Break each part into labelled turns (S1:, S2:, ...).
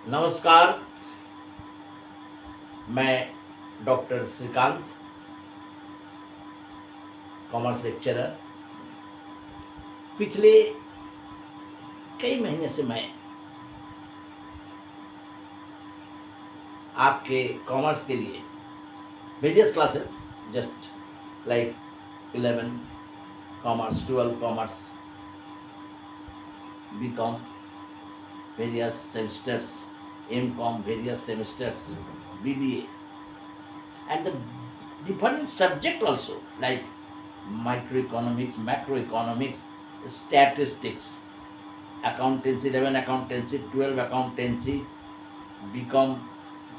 S1: नमस्कार। मैं doctor Shrikant, commerce lecturer. पिछले कई महीने से मैं आपके कॉमर्स के लिए various classes, just like 11 commerce, 12 commerce, BCom various semesters, MCom various semesters, BBA, and the different subject also like microeconomics, macroeconomics, statistics, accountancy, 11 accountancy, 12 accountancy, BCom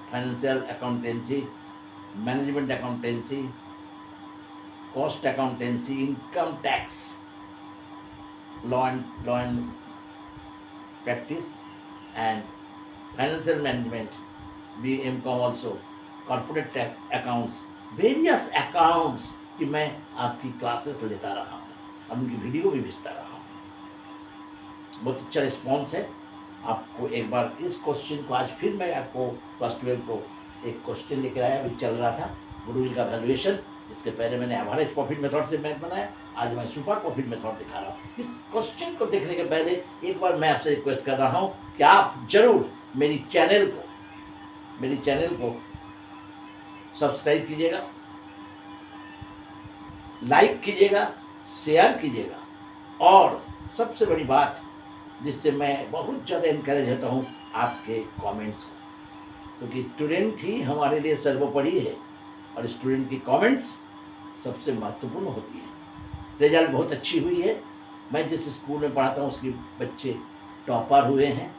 S1: financial accountancy, management accountancy, cost accountancy, income tax, law and practice, and financial management, BMCom also, corporate accounts, various accounts कि मैं आपकी classes लेता रहा हूँ और उनकी video भी भेजता रहा हूँ। बहुत अच्छा रिस्पॉन्स है। आपको एक बार इस क्वेश्चन को, आज फिर मैं आपको क्लास 12 को एक क्वेश्चन लेकर आया, अभी चल रहा था गुडविल का वैल्यूएशन। इसके पहले मैंने एवरेज प्रॉफिट मेथड से मैथ बनाया, आज मैं सुपर प्रॉफिट मेथड दिखा रहा हूँ। इस क्वेश्चन को देखने के पहले एक बार मैं आपसे रिक्वेस्ट कर रहा हूँ कि आप जरूर मेरी चैनल को सब्सक्राइब कीजिएगा, लाइक कीजिएगा, शेयर कीजिएगा, और सबसे बड़ी बात जिससे मैं बहुत ज़्यादा इनकरेज होता हूँ, आपके कमेंट्स को, क्योंकि स्टूडेंट ही हमारे लिए सर्वोपरि है और स्टूडेंट की कमेंट्स सबसे महत्वपूर्ण होती है। रिजल्ट बहुत अच्छी हुई है। मैं जिस स्कूल में पढ़ाता हूँ उसके बच्चे टॉपर हुए हैं।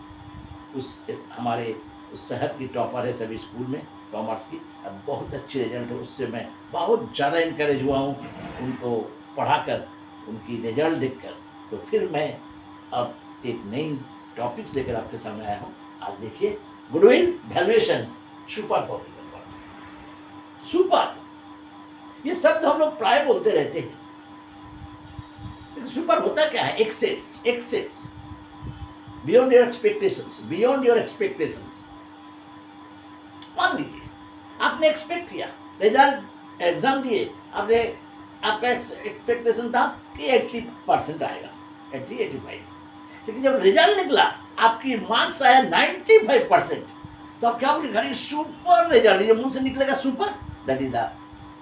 S1: हमारे उस शहर की टॉपर है सभी स्कूल में कॉमर्स की। अब बहुत अच्छे रिजल्ट है, उससे मैं बहुत ज़्यादा इनकरेज हुआ हूँ उनको पढ़ाकर, उनकी रिजल्ट देखकर। तो फिर मैं अब एक नई टॉपिक्स लेकर आपके सामने आया हूँ। आज देखिए, goodwill valuation, super profit. Super, ये शब्द हम लोग प्राय बोलते रहते हैं, लेकिन सुपर होता क्या है? Excess, beyond your expectations. मान लीजिए आपने एक्सपेक्ट किया, रिजल्ट एग्जाम दिए, आपका एक्सपेक्टेशन था कि 80% आएगा, 85, लेकिन जब रिजल्ट निकला आपकी मार्क्स आया 95%, तो आप क्या बोलेंगे? Super result. ये मुंह से निकलेगा सुपर, दैट इज द,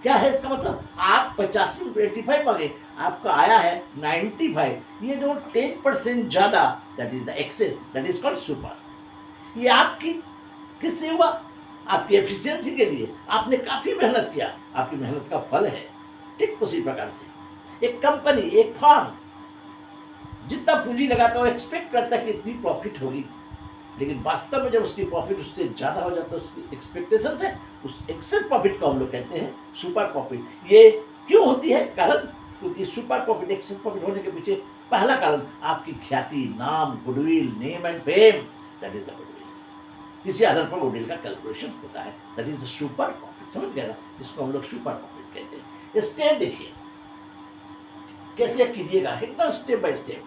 S1: क्या है इसका मतलब? आप 50 में 85 मांगे, आपका आया है 95, ये जो 10% ज़्यादा, that is the excess, that is called super. ये आपकी किस लिए हुआ? आपकी एफिशिएंसी के लिए। आपने काफ़ी मेहनत किया, आपकी मेहनत का फल है। ठीक उसी प्रकार से एक कंपनी, एक फर्म जितना पूंजी लगाता है एक्सपेक्ट करता है कि इतनी प्रॉफिट होगी, लेकिन वास्तव में जब उसकी प्रॉफिट उससे ज़्यादा हो जाता है उसकी एक्सपेक्टेशन से, उस एक्सेस प्रॉफिट को हम लोग कहते हैं सुपर प्रॉफिट। ये क्यों होती है? कारण, क्योंकि सुपर प्रॉफिट, एक्सेस प्रॉफिट होने के पीछे पहला कारण आपकी ख्याति, नाम, goodwill, name and fame, that is the goodwill. इसी आधार पर गुडविल का कैलकुलेशन होता है, that is the super profit. समझ गए ना? इसको हम लोग सुपर प्रॉफिट कहते हैं। स्टेप देखिए कैसे कीजिएगा, एकदम step by step.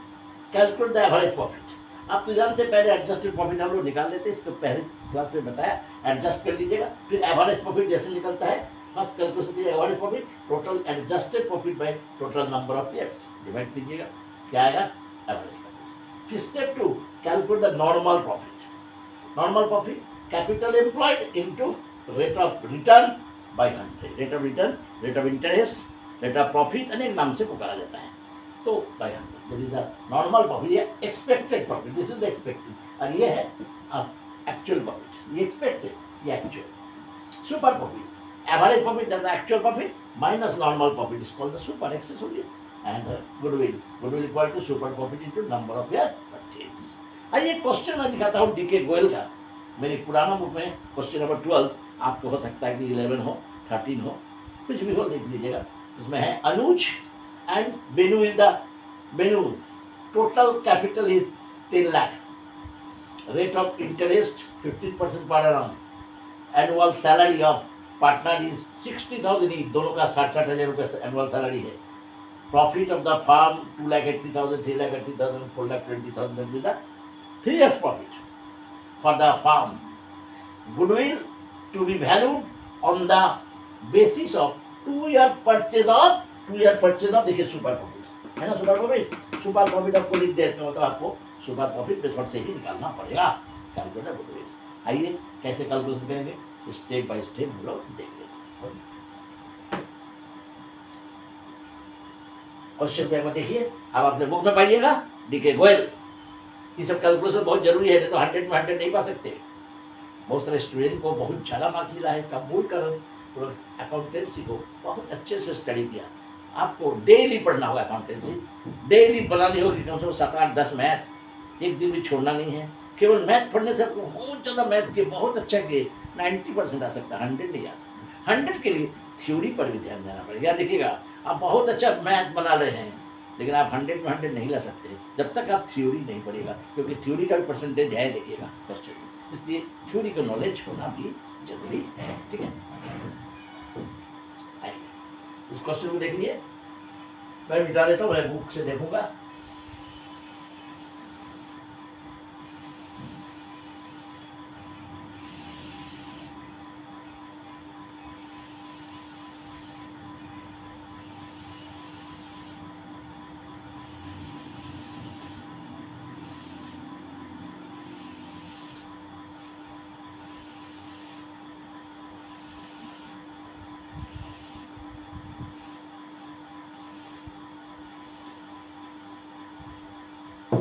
S1: Calculate the average profit. आप तो जानते हैं, पहले एडजस्टेड प्रॉफिट हम लोग निकाल लेते हैं, इसको पहले क्लास में बताया। एडजस्ट कर लीजिएगा, फिर एवरेज प्रॉफिट जैसे निकलता है, फर्स्ट कैलकुलेशन कीजिए average profit, total adjusted profit by total number of years, divide कीजिएगा, क्या आएगा? Average profit. फिर step 2, calculate the normal profit. Normal profit, capital employed into rate of return by 100। Rate of return, rate of interest, rate of profit अनेक नाम से पुकारा जाता है, तो by 100 this is the normal profit. ये expected profit, this is the expected, और ये है एक्चुअल प्रॉफिट। ये एक्सपेक्टेड, ये actual. Super profit, average profit that the actual profit minus normal profit is called the super, excess हो गया। And goodwill equal to super profit into number of year purchase. ये question मैं दिखाता हूँ DK Goyal का, मेरी पुराना बुक में क्वेश्चन नंबर 12, आपको हो सकता है कि 11 हो, 13 हो, कुछ भी हो, देख लीजिएगा। इसमें है Anuj and Benu is the Benu, total capital is 10 lakh, rate of interest 15% per annum, annual salary of partner is 60,000 each, दोनों का 60,000 रुपये एनुअल सैलरी है। Profit of the firm 2,80,000, 3,80,000, 4,20,000 with the 3 years profit. for the firm. Goodwill to be valued on the basis of 2 year purchase of देखिए super profit है ना, super profit आपको लिख देते हो तो आपको सुपर प्रॉफिट मेथड से ही निकालना पड़ेगा कैलकुलेटर गुडविल। आइए कैसे कैलकुलेशन करेंगे, स्टेप बाय स्टेप हम लोग देख लेते हैं। क्वेश्चन पेपर देखिए, अब अपने बुक में पाइएगा, डीके गोयल। ये सब कैलकुलेशन बहुत जरूरी है, नहीं तो 100 में 100 नहीं पा सकते। बहुत सारे स्टूडेंट को बहुत ज़्यादा मार्क्स मिला है, इसका मूल कारण अकाउंटेंसी को बहुत अच्छे से स्टडी किया। आपको डेली पढ़ना होगा अकाउंटेंसी, डेली बनानी होगी कम से कम 7, 8, 10 मैथ, एक दिन भी छोड़ना नहीं है। केवल मैथ पढ़ने से आपको बहुत ज़्यादा मैथ के बहुत अच्छा के 90% आ सकता है, 100 नहीं आ सकता। 100 के लिए थ्योरी पर भी ध्यान देना पड़ेगा। देखिएगा आप बहुत अच्छा मैथ बना रहे हैं, लेकिन आप 100 में 100 नहीं ला सकते जब तक आप थ्योरी नहीं पढ़ेगा, क्योंकि थ्योरी का भी परसेंटेज है देखिएगा क्वेश्चन में, इसलिए थ्योरी का नॉलेज होना भी जरूरी है। ठीक है, इस क्वेश्चन को देखिए, मैं मिटा देता हूँ, मैं बुक से देखूंगा।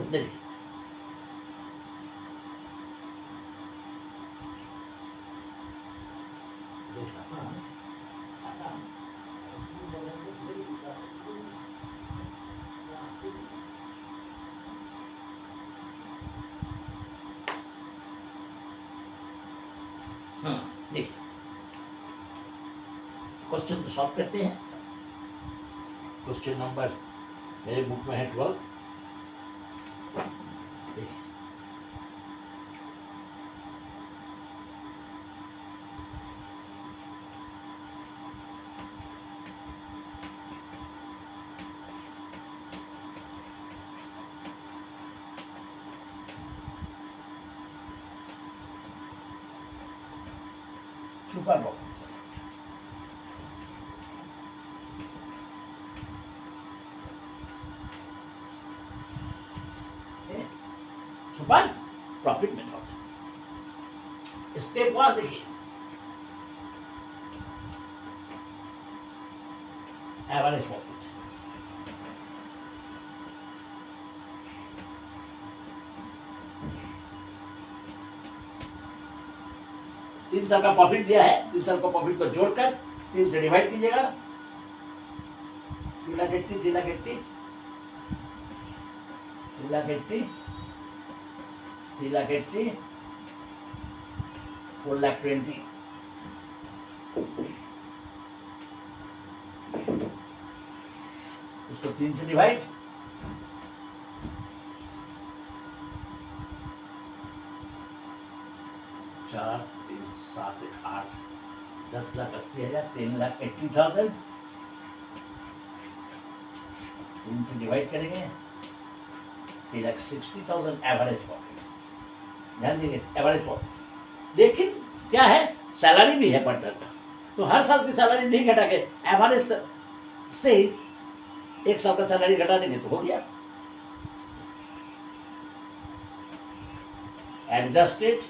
S1: देखिए देखिए क्वेश्चन को सॉल्व करते हैं। क्वेश्चन नंबर मेरे बुक में है 12। Super profit super profit method. Step 1 देखिए, एवरेज प्रॉफिट। तीन साल का प्रॉफिट दिया है, 3 साल का प्रॉफिट को जोड़कर 3 से डिवाइड कीजिएगा, 3,80,000, 3,80,000, 3,80,000, 3,80,000, 4,20,000। उसको 3 से डिवाइड, 4, 3, 7, 8, 10,80,000, 10,80,000। 3 से डिवाइड करेंगे, 3,60,000 एवरेज प्रॉफिट। ध्यान देंगे एवरेज प्रॉफिट। लेकिन क्या है, सैलरी भी है पार्टनर का, तो हर साल की सैलरी नहीं घटा के एवरेज से ही 1 साल का सैलरी घटा देंगे तो हो गया। Adjusted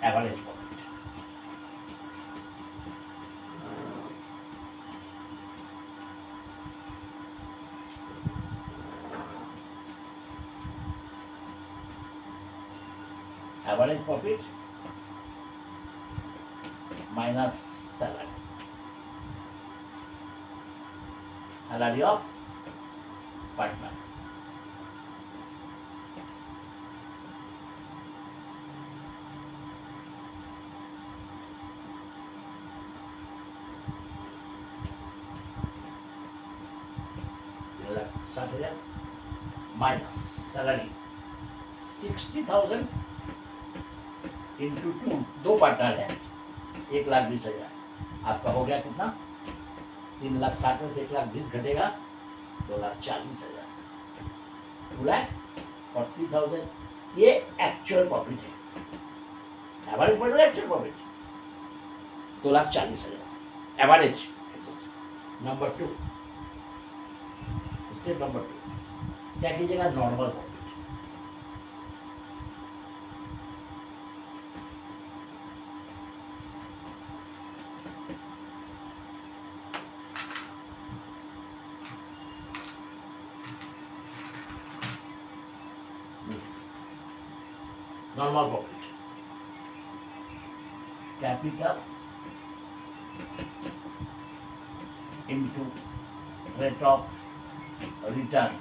S1: average profit. Average profit minus salary, salary of partner. Minus salary 60,000 into 2, 2 partner है, 1,20,000। आपका हो गया कितना, 3,60,000 में से 1,20,000 घटेगा, 2,40,000। 2,40,000 ये एक्चुअल प्रॉफिट है, average profit actual profit 2,40,000 average. Number 2, step number 2, क्या कीजिएगा, normal profit. Normal profit, capital into rate of return,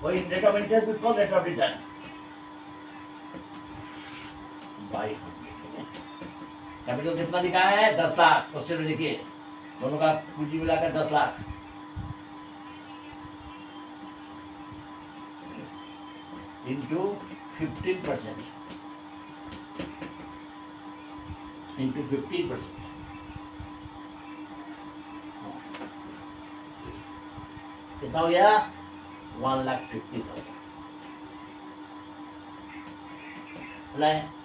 S1: वही rate of interest is called rate of return by 100। Capital कितना दिखाया है, 10 लाख। क्वेश्चन में देखिए दोनों का पूंजी मिलाकर 10 लाख इंटू 15% इंटू 15%, कितना हो गया, 1,50,000।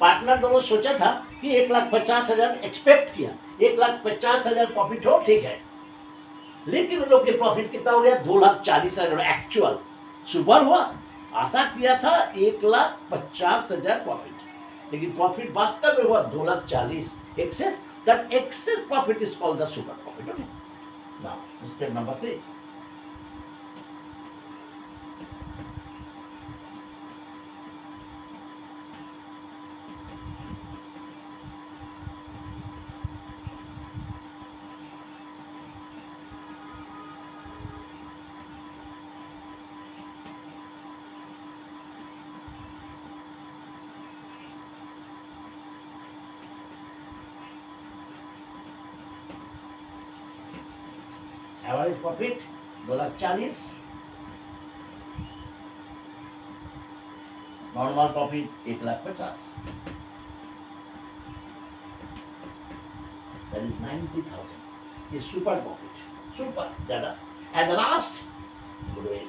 S1: पार्टनर दोनों सोचा था कि 1,50,000 एक्सपेक्ट किया, 1,50,000 प्रॉफिट हो, ठीक है, लेकिन उन लोग के प्रॉफिट कितना हो गया, 2,40,000 एक्चुअल। सुपर हुआ, आशा किया था 1,50,000 प्रॉफिट, लेकिन प्रॉफिट वास्तव में हुआ 2,40,000 excess. That excess profit is called the super profit. Okay, now step number 3, average profit 2,40,000, normal profit 1,50,000, that is 90,000। ये सुपर प्रॉफिट, सुपर ज्यादा। And last goodwill,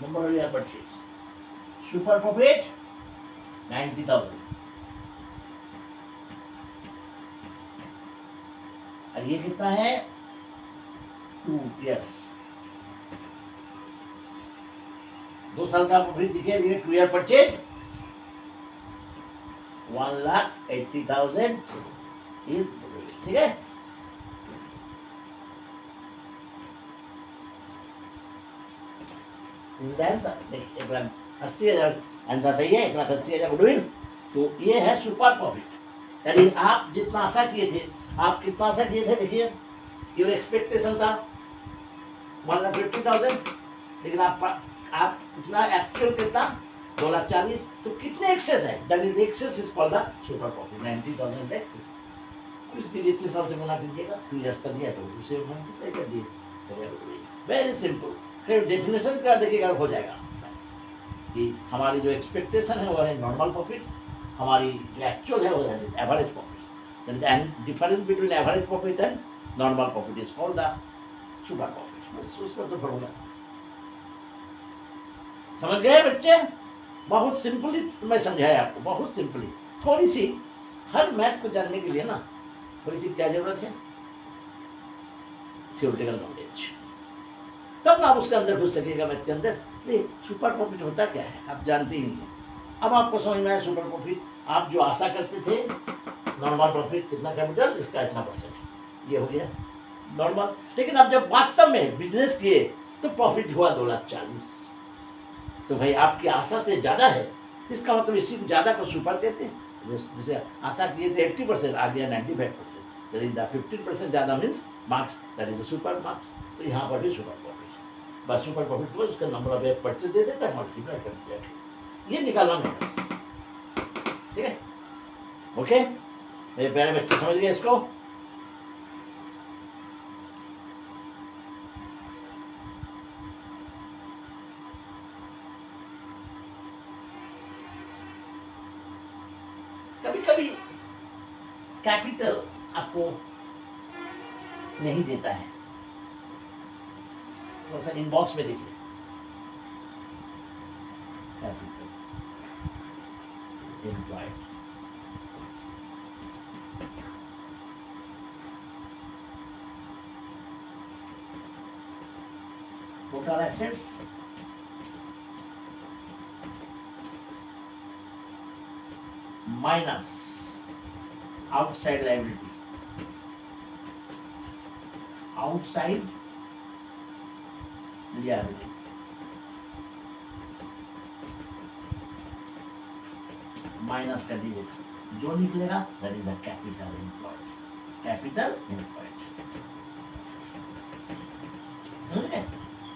S1: number of year purchase, super profit 90,000, और ये कितना है, 2 years, 2 साल का profit दिखे, 2 year purchase 1,80,000 is, ठीक है। देखिए 1,80,000 आंसर सही है, 1,80,000 गुडविल। तो ये है सुपर प्रॉफिट। यानी आप जितना आशा किए थे, आप कितना आशा किए थे, देखिए योर एक्सपेक्टेशन था 1,50,000, लेकिन आप कितना एक्चुअल कितना, 2,40,000। तो कितने एक्सेस है, that is excess is called the super profit, 90,000 excess. इसके लिए इतने साल से गुना कीजिएगा, 2 इयर्स का दिया तो उसे मल्टीप्लाई कर दिए। Very simple. फिर डेफिनेशन का देखिएगा हो जाएगा कि हमारी जो एक्सपेक्टेशन है वो है नॉर्मल प्रॉफिट, हमारी जो एक्चुअल है वो है average profit. And difference between average profit and normal profit is called the super profit. बस उसको तो फॉर्मूला समझ गए बच्चे। बहुत सिंपली मैं समझाया आपको, बहुत सिंपली। थोड़ी सी हर मैथ को जानने के लिए ना थोड़ी सी क्या जरूरत है, थियोरेटिकल नॉलेज, तब आप उसके अंदर घुस सकेगा मैथ के अंदर। नहीं, सुपर प्रॉफिट होता क्या है आप जानते ही नहीं है। अब आपको समझ में आया सुपर प्रॉफिट। आप जो आशा करते थे नॉर्मल प्रॉफिट कितना कैपिटल, इसका इतना %, ये हो गया नॉर्मल। लेकिन अब जब वास्तव में बिजनेस किए तो प्रॉफिट हुआ 2,40,000। तो भाई आपकी आशा से ज़्यादा है, इसका मतलब इसी को ज़्यादा को सुपर कहते हैं। जैसे आशा किए थे 80%, आ गया 95%, दैट इज द 15% ज़्यादा means marks, that is the super marks. तो यहाँ पर भी सुपर प्रॉफिट, बस सुपर प्रॉफिट को उसका नंबर ऑफ परचेज दे देता है, मल्टीप्लाई कर दिया। ये निकालना मैटर्स, ठीक है। ओके, मेरे प्यारे बच्चे समझ गए इसको। कभी कभी कैपिटल आपको नहीं देता है, थोड़ा सा इनबॉक्स में देखिए, capital employed, total assets minus outside liability, outside liability, minus कर दीजिएगा, जो निकलेगा that is the capital employed, capital employed.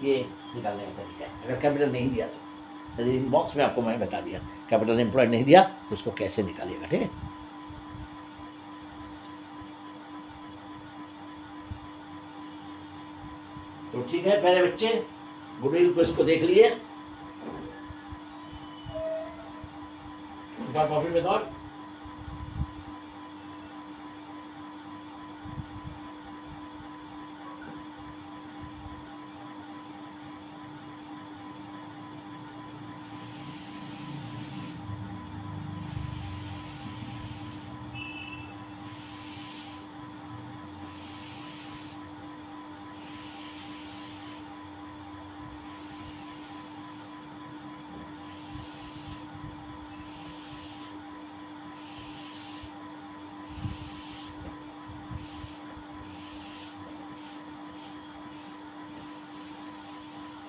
S1: ये निकालने का तरीका है। अगर कैपिटल नहीं दिया तो इनबॉक्स में आपको मैं बता दिया, कैपिटल एम्प्लॉयड नहीं दिया तो उसको कैसे निकालिएगा, ठीक है। तो ठीक है प्यारे बच्चे, गुडविल को इसको देख लिए, कॉपी में थॉट,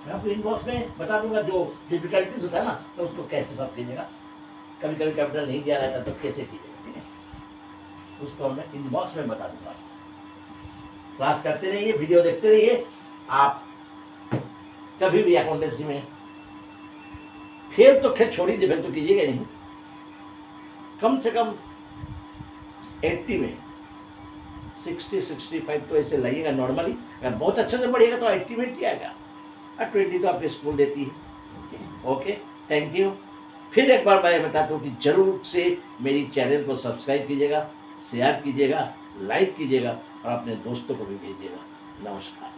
S1: मैं आपको इनबॉक्स में बता दूंगा जो डिफिकल्टीज होता है ना, तो उसको कैसे सॉल्व कीजिएगा, कभी कभी कैपिटल नहीं दिया रहता तो कैसे कीजिएगा, ठीक है, उसको मैं इनबॉक्स में बता दूंगा। क्लास करते रहिए, वीडियो देखते रहिए। आप कभी भी अकाउंटेंसी में फेल तो खैर छोड़ ही दे, फेल तो कीजिएगा नहीं, कम से कम 80 में 60-65 तो ऐसे लाइएगा नॉर्मली। अगर बहुत अच्छे से पढ़िएगा तो 80 में ही आएगा, और 20 तो आपके स्कूल देती है। Okay, thank you. फिर एक बार मैं बताता हूँ कि जरूर से मेरी चैनल को सब्सक्राइब कीजिएगा, शेयर कीजिएगा, लाइक कीजिएगा और अपने दोस्तों को भी भेजिएगा। नमस्कार।